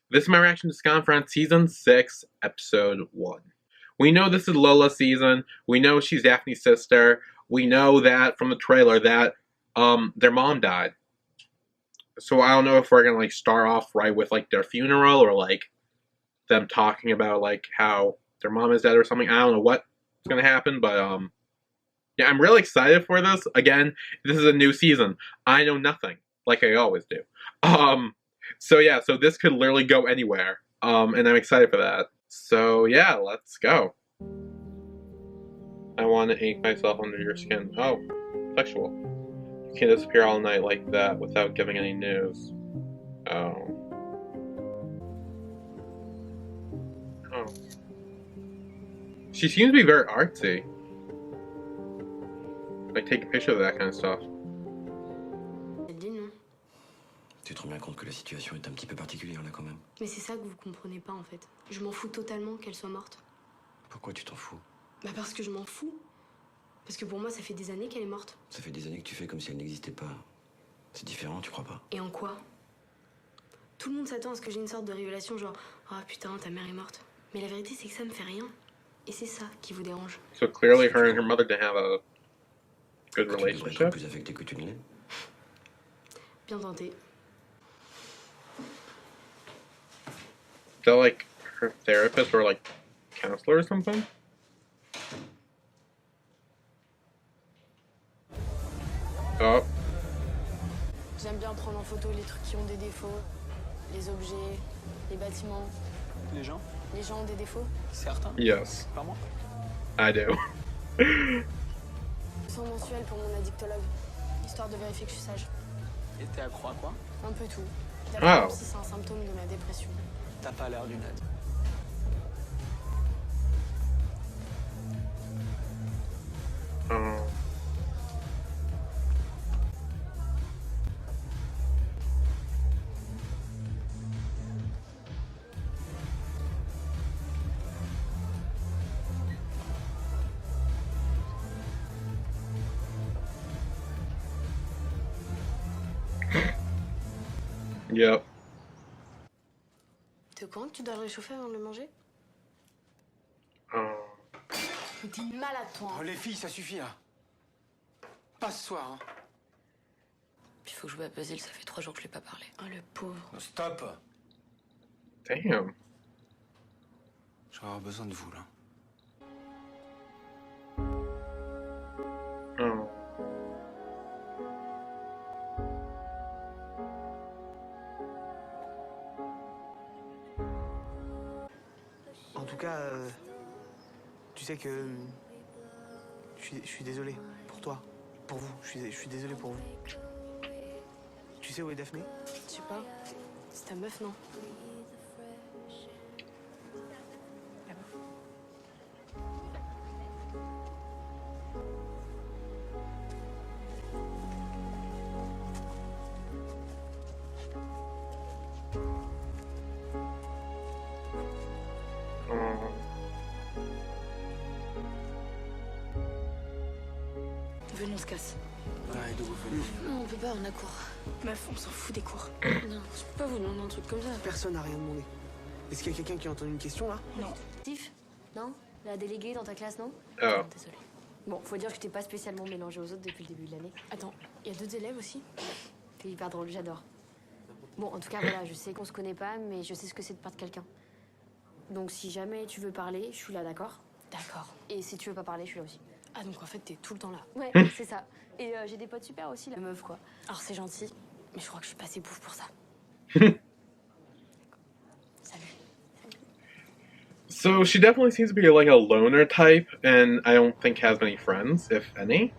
This is my reaction to Skam Season 6, Episode 1. We know this is Lola's season. We know she's Daphne's sister. We know that from the trailer that their mom died. So I don't know if we're gonna like start off right with like their funeral or like them talking about like how their mom is dead or something. I don't know what's gonna happen, but yeah, I'm really excited for this. Again, this is a new season. I know nothing, like I always do. So yeah, so this could literally go anywhere. And I'm excited for that. So yeah, let's go. I want to ink myself under your skin. Oh, sexual. You can't disappear all night like that without giving any news. Oh. Oh. She seems to be very artsy. Like, take a picture of that kind of stuff. Tu te rends bien compte que la situation est un petit peu particulière là quand même. Mais c'est ça que vous comprenez pas en fait. Je m'en fous totalement qu'elle soit morte. Pourquoi tu t'en fous? Bah parce que je m'en fous. Parce que pour moi ça fait des années qu'elle est morte. Ça fait des années que tu fais comme si elle n'existait pas. C'est différent, tu crois pas? Et en quoi? Tout le monde s'attend à ce que j'ai une sorte de révélation genre « Oh putain, ta mère est morte ». Mais la vérité c'est que ça me fait rien. Et c'est ça qui vous dérange. So clearly her and her mother didn't have a good Tu devrais être relationship. plus affecté que tu ne l'es. Bien tenté. Is that like her therapist or like counselor or something? Oh. J'aime bien prendre en photo les trucs qui ont des défauts. Les objets, les bâtiments. Les gens? Les gens ont des défauts. Certains. Yes. Pas moi. I do. Leçon mensuelle pour mon addictologue. Histoire de vérifier que je suis sage. Et t'es accro à quoi? Un peu tout. Ah. D'après si c'est un symptôme de ma dépression. T'as pas l'air d'une aide. Oh. Yep. T'es au courant que tu dois le réchauffer avant de le manger? Oh. T'es malade toi. Oh, les filles, ça suffit là. Pas ce soir, hein. Puis faut jouer à puzzle, ça fait 3 jours que je lui ai pas parlé. Oh le pauvre. Stop. Damn. Je vais avoir besoin de vous là. Oh. En tout cas, tu sais que je suis désolé pour toi, pour vous. Je suis désolé pour vous. Tu sais où est Daphné? Je sais pas. C'est ta meuf, non? Venez, on se casse. Ouais, d'où vous venez? Non, on peut pas, on a cours. Meuf, on s'en fout des cours. Non, je peux pas vous demander un truc comme ça. Personne n'a rien demandé. Est-ce qu'il y a quelqu'un qui a entendu une question là? Non. Steve? Non? La déléguée dans ta classe, non? Oh. Non, désolée. Bon, faut dire que je t'ai pas spécialement mélangée aux autres depuis le début de l'année. Attends, il y a 2 élèves aussi? T'es hyper drôle, j'adore. Bon, en tout cas, voilà, je sais qu'on se connaît pas, mais je sais ce que c'est de perdre quelqu'un. Donc si jamais tu veux parler, je suis là, d'accord? D'accord. Et si tu veux pas parler, je suis là aussi. Ah, donc en fait, t'es tout le temps là. Ouais, c'est ça. Et j'ai des potes super aussi, la meuf, quoi. Alors c'est gentil, mais je crois que je suis pas assez bouffe pour ça. Salut. So she definitely seems to be like a loner type, and I don't think has many friends, if any.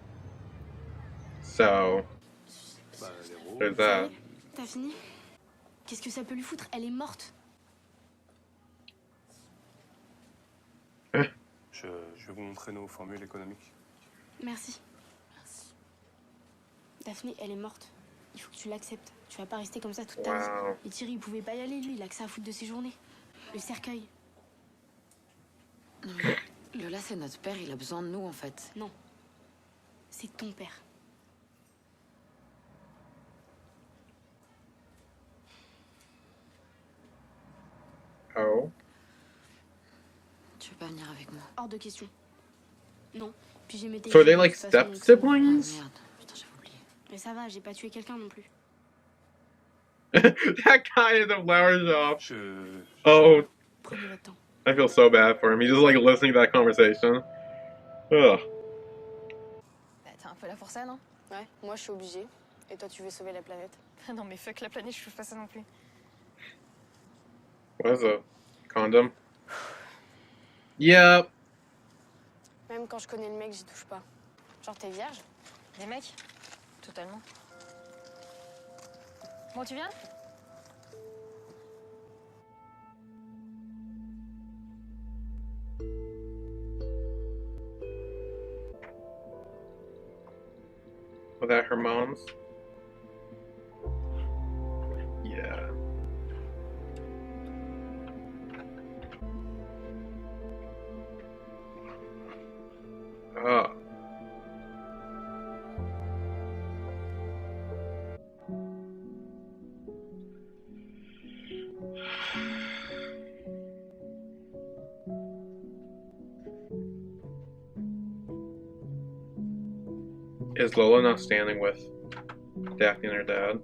So there's that. T'as fini? Qu'est-ce que ça peut lui foutre? Elle est morte. Je vais vous montrer nos formules économiques. Merci. Merci. Daphné, elle est morte. Il faut que tu l'acceptes. Tu vas pas rester comme ça toute ta vie. Wow. Et Thierry, il pouvait pas y aller, lui. Il a que ça à foutre de ses journées. Le cercueil. Non, mais Lola, c'est notre père, il a besoin de nous en fait. Non. C'est ton père. Oh. Tu veux pas venir avec moi? Hors de question. Non. Puis j'ai mes So are they de like toute façon, step donc c'est bon. Oh siblings? merde, putain, j'avais oublié. Mais ça va, j'ai pas tué quelqu'un non plus. That guy in the flower shop. Je... Oh, Prenez votre temps. I feel so bad for him. He's just like listening to that conversation. Ugh. Bah, t'es un peu là pour ça, non? Ouais, moi je suis obligée. Et toi tu veux sauver la planète. Non, mais fuck la planète, je fais pas ça non plus. What is a condom? Yep. Même quand je connais le mec, j'y touche pas. Genre t'es vierge? Des mecs? Totalement. Bon, tu viens? Was that her mom's? Yeah. Oh. Is Lola not standing with Daphne and her dad?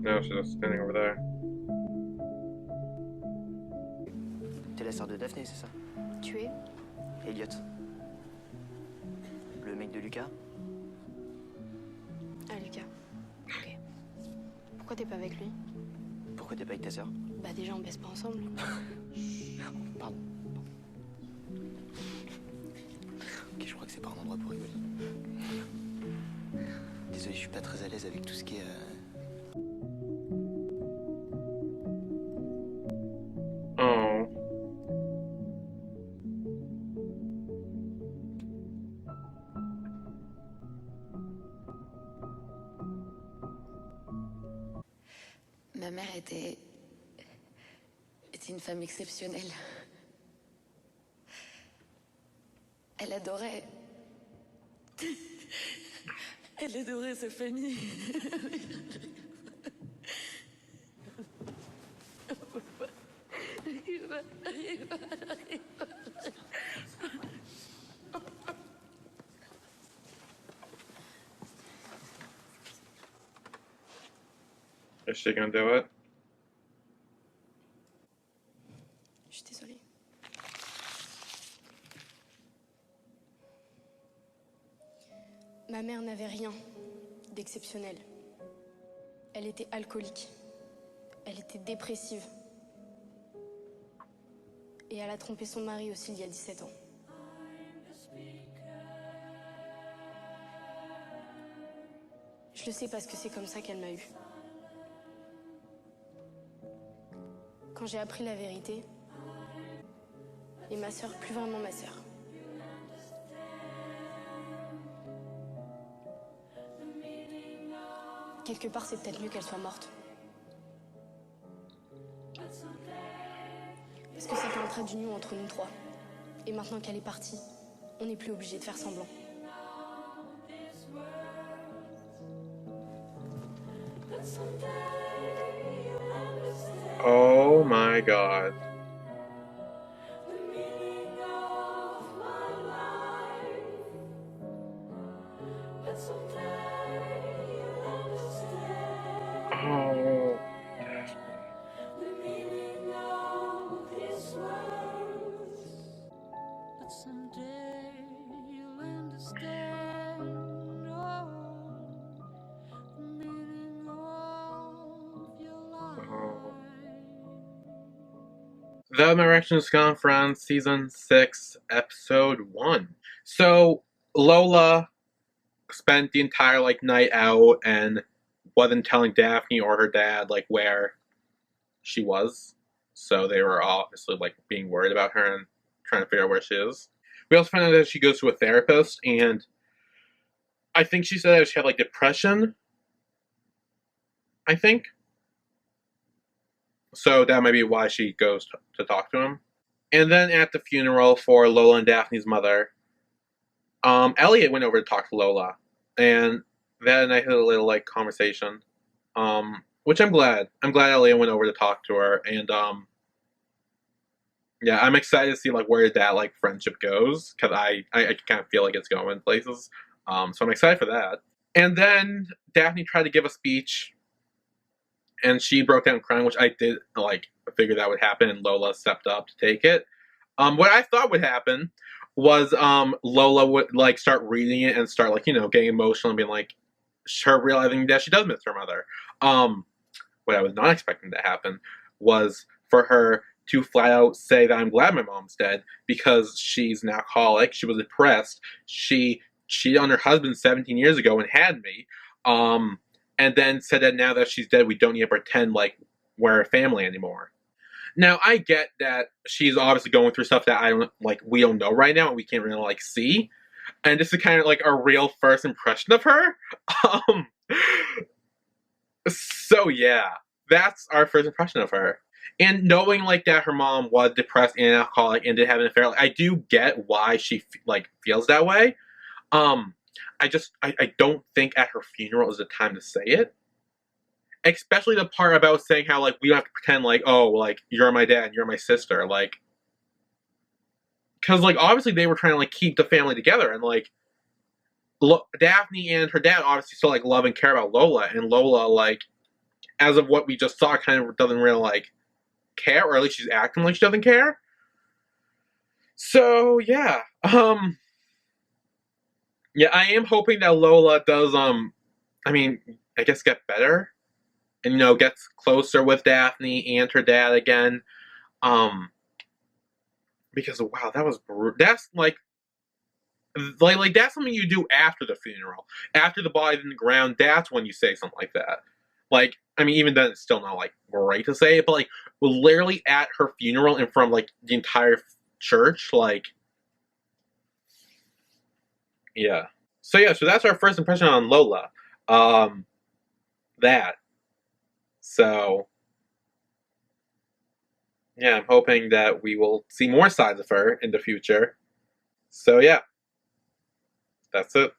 No, she's just standing over there. T'es la sœur de Daphné, c'est ça? Tu es? Elliot. Le mec de Lucas? Ah Lucas. Ok. Pourquoi t'es pas avec lui? Pourquoi t'es pas avec ta sœur? Bah déjà on baisse pas ensemble. Pardon. Ok, je crois que c'est pas un endroit pour rigoler. Désolé, je suis pas très à l'aise avec tout ce qui est... Oh. Ma mère était une femme exceptionnelle. Elle adorait sa famille. Is she gonna do it? Je suis désolée. Ma mère n'avait rien d'exceptionnel. Elle était alcoolique. Elle était dépressive. Et elle a trompé son mari aussi il y a 17 ans. Je le sais parce que c'est comme ça qu'elle m'a eu. Quand j'ai appris la vérité, et ma sœur, plus vraiment ma sœur. Quelque part, c'est peut-être mieux qu'elle soit morte. Parce que c'était un trait d'union entre nous trois. Et maintenant qu'elle est partie, on n'est plus obligé de faire semblant. Oh my god. Oh. The Direction is Skam Friends, Season 6, Episode 1. So, Lola spent the entire, night out and wasn't telling Daphne or her dad, where she was. So they were obviously, being worried about her and trying to figure out where she is. We also found out that she goes to a therapist, and I think she said that she had, depression. I think. So that might be why she goes to talk to him. And then at the funeral for Lola and Daphne's mother, Elliot went over to talk to Lola. And that and I had a little, conversation. Which I'm glad. I'm glad that Leah went over to talk to her, and yeah, I'm excited to see like where that like friendship goes, because I kind of feel like it's going places. So I'm excited for that. And then Daphne tried to give a speech, and she broke down crying, which I did like figure that would happen, and Lola stepped up to take it. What I thought would happen was Lola would like start reading it and start like getting emotional and being like her realizing that she does miss her mother. What I was not expecting to happen was for her to flat out say that I'm glad my mom's dead because she's an alcoholic. She was depressed. She cheated on her husband 17 years ago and had me. And then said that now that she's dead, we don't need to pretend like we're a family anymore. Now I get that she's obviously going through stuff that we don't know right now and we can't really like see. And this is kind of like a real first impression of her. Um, so yeah, that's our first impression of her. And knowing like that her mom was depressed and alcoholic and did have an affair, like, I do get why she like feels that way. I don't think at her funeral is the time to say it. Especially the part about saying how like we don't have to pretend like, oh, like you're my dad, you're my sister, like because like obviously they were trying to like keep the family together, and like Daphne and her dad obviously still like love and care about Lola, and Lola like as of what we just saw kind of doesn't really like care, or at least she's acting like she doesn't care. So yeah, yeah, I am hoping that Lola does I mean, I guess get better and gets closer with Daphne and her dad again. Because wow, that's like that's something you do after the funeral, after the body's in the ground. That's when you say something like that. Like, I mean, even then, it's still not like right to say it, but like literally at her funeral in front of like the entire church, like, yeah. So yeah, so that's our first impression on Lola. That. So yeah, I'm hoping that we will see more sides of her in the future. So yeah, that's it.